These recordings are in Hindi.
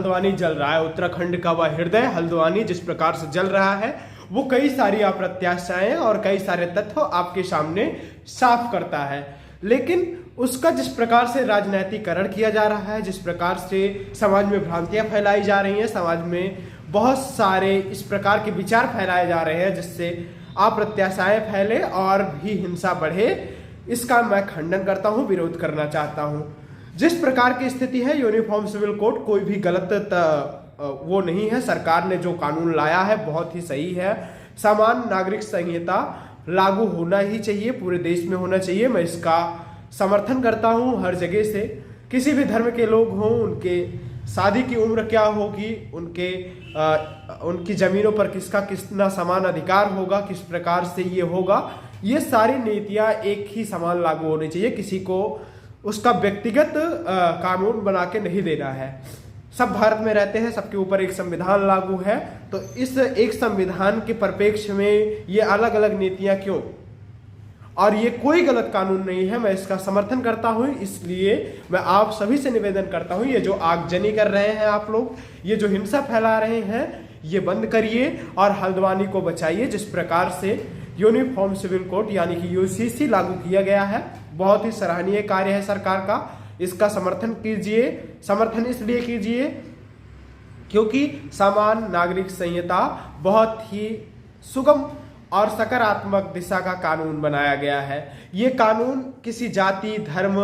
हल्द्वानी जल रहा है। उत्तराखंड का वह हृदय हल्द्वानी जिस प्रकार से जल रहा है वो कई सारी अप्रत्याशाएं और कई सारे तथ्य आपके सामने साफ करता है। लेकिन उसका जिस प्रकार से राजनीतिकरण किया जा रहा है, जिस प्रकार से समाज में भ्रांतियां फैलाई जा रही हैं, समाज में बहुत सारे इस प्रकार के विचार फैलाए जा रहे हैं जिससे अप्रत्याशाएं फैले और भी हिंसा बढ़े, इसका मैं खंडन करता हूं, विरोध करना चाहता हूं। जिस प्रकार की स्थिति है, यूनिफॉर्म सिविल कोड कोई भी गलत वो नहीं है। सरकार ने जो कानून लाया है बहुत ही सही है। समान नागरिक संहिता लागू होना ही चाहिए, पूरे देश में होना चाहिए। मैं इसका समर्थन करता हूं हर जगह से। किसी भी धर्म के लोग हों, उनके शादी की उम्र क्या होगी, उनकी जमीनों पर किसका कितना समान अधिकार होगा, किस प्रकार से ये होगा, ये सारी नीतियां एक ही समान लागू होनी चाहिए। किसी को उसका व्यक्तिगत कानून बना के नहीं देना है। सब भारत में रहते हैं, सबके ऊपर एक संविधान लागू है, तो इस एक संविधान के परिप्रेक्ष्य में ये अलग अलग नीतियां क्यों? और ये कोई गलत कानून नहीं है, मैं इसका समर्थन करता हूं। इसलिए मैं आप सभी से निवेदन करता हूं, ये जो आगजनी कर रहे हैं आप लोग, ये जो हिंसा फैला रहे हैं, ये बंद करिए और हल्द्वानी को बचाइए। जिस प्रकार से यूनिफॉर्म सिविल कोड यानी कि यूसीसी लागू किया गया है, बहुत ही सराहनीय कार्य है सरकार का। इसका समर्थन कीजिए। समर्थन इसलिए कीजिए क्योंकि समान नागरिक संहिता बहुत ही सुगम और सकारात्मक दिशा का कानून बनाया गया है। ये कानून किसी जाति, धर्म,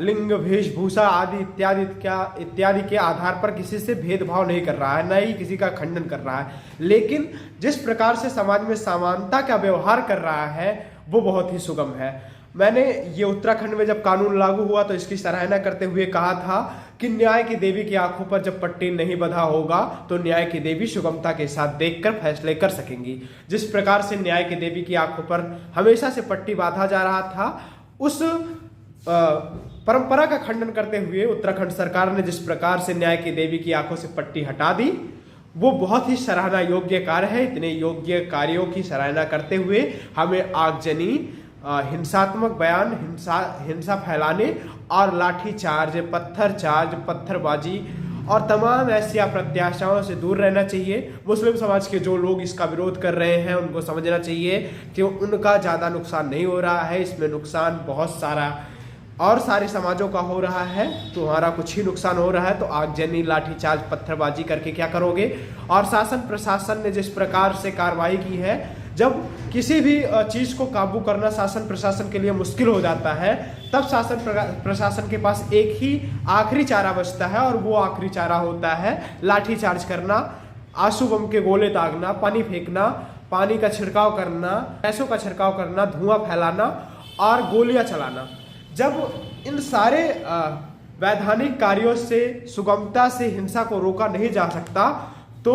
लिंग, वेशभूषा आदि इत्यादि के आधार पर किसी से भेदभाव नहीं कर रहा है, न ही किसी का खंडन कर रहा है। लेकिन जिस प्रकार से समाज में समानता का व्यवहार कर रहा है वो बहुत ही सुगम है। मैंने ये उत्तराखंड में जब कानून लागू हुआ तो इसकी सराहना करते हुए कहा था कि न्याय की देवी की आंखों पर जब पट्टी नहीं बंधा होगा तो न्याय की देवी सुगमता के साथ देखकर फैसले कर सकेंगी। जिस प्रकार से न्याय की देवी की आंखों पर हमेशा से पट्टी बांधा जा रहा था, उस परंपरा का खंडन करते हुए उत्तराखंड सरकार ने जिस प्रकार से न्याय की देवी की आंखों से पट्टी हटा दी, वो बहुत ही सराहना योग्य कार्य है। इतने योग्य कार्यों की सराहना करते हुए हमें आगजनी, हिंसात्मक बयान, हिंसा फैलाने और लाठी चार्ज, पत्थर चार्ज, पत्थरबाजी और तमाम ऐसी अप्रत्याशाओं से दूर रहना चाहिए। मुस्लिम समाज के जो लोग इसका विरोध कर रहे हैं उनको समझना चाहिए कि उनका ज़्यादा नुकसान नहीं हो रहा है, इसमें नुकसान बहुत सारा और सारे समाजों का हो रहा है, तुम्हारा कुछ ही नुकसान हो रहा है। तो आगजनी, लाठीचार्ज, पत्थरबाजी करके क्या करोगे? और शासन प्रशासन ने जिस प्रकार से कार्रवाई की है, जब किसी भी चीज को काबू करना शासन प्रशासन के लिए मुश्किल हो जाता है, तब शासन प्रशासन के पास एक ही आखिरी चारा बचता है और वो आखिरी चारा होता है लाठी चार्ज करना, आंसू बम के गोले दागना, पानी फेंकना, पानी का छिड़काव करना, पैसों का छिड़काव करना, धुआं फैलाना और गोलियां चलाना। जब इन सारे वैधानिक कार्यों से सुगमता से हिंसा को रोका नहीं जा सकता तो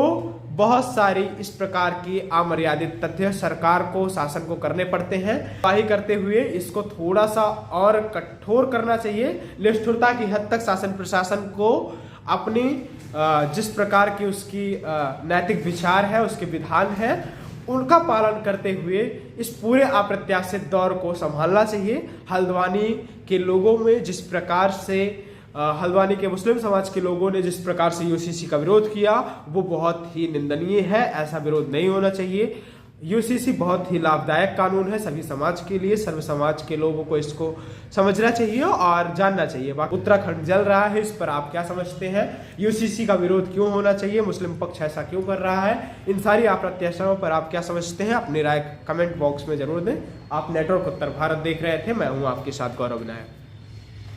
बहुत सारी इस प्रकार की अमर्यादित तथ्य सरकार को, शासन को करने पड़ते हैं। कार्रवाई करते हुए इसको थोड़ा सा और कठोर करना चाहिए। निष्ठुरता की हद तक शासन प्रशासन को अपनी जिस प्रकार की उसकी नैतिक विचार है, उसके विधान है, उनका पालन करते हुए इस पूरे अप्रत्याशित दौर को संभालना चाहिए। हल्द्वानी के लोगों में जिस प्रकार से हल्द्वानी के मुस्लिम समाज के लोगों ने जिस प्रकार से यूसीसी का विरोध किया वो बहुत ही निंदनीय है। ऐसा विरोध नहीं होना चाहिए। यूसीसी बहुत ही लाभदायक कानून है सभी समाज के लिए। सर्व समाज के लोगों को इसको समझना चाहिए और जानना चाहिए। उत्तराखंड जल रहा है, इस पर आप क्या समझते हैं? यूसीसी का विरोध क्यों होना चाहिए? मुस्लिम पक्ष ऐसा क्यों कर रहा है? इन सारी अप्रत्याशाओं पर आप क्या समझते हैं? अपनी राय कमेंट बॉक्स में जरूर दें। आप नेटवर्क उत्तर भारत देख रहे थे, मैं हूँ आपके साथ गौरव विनायक।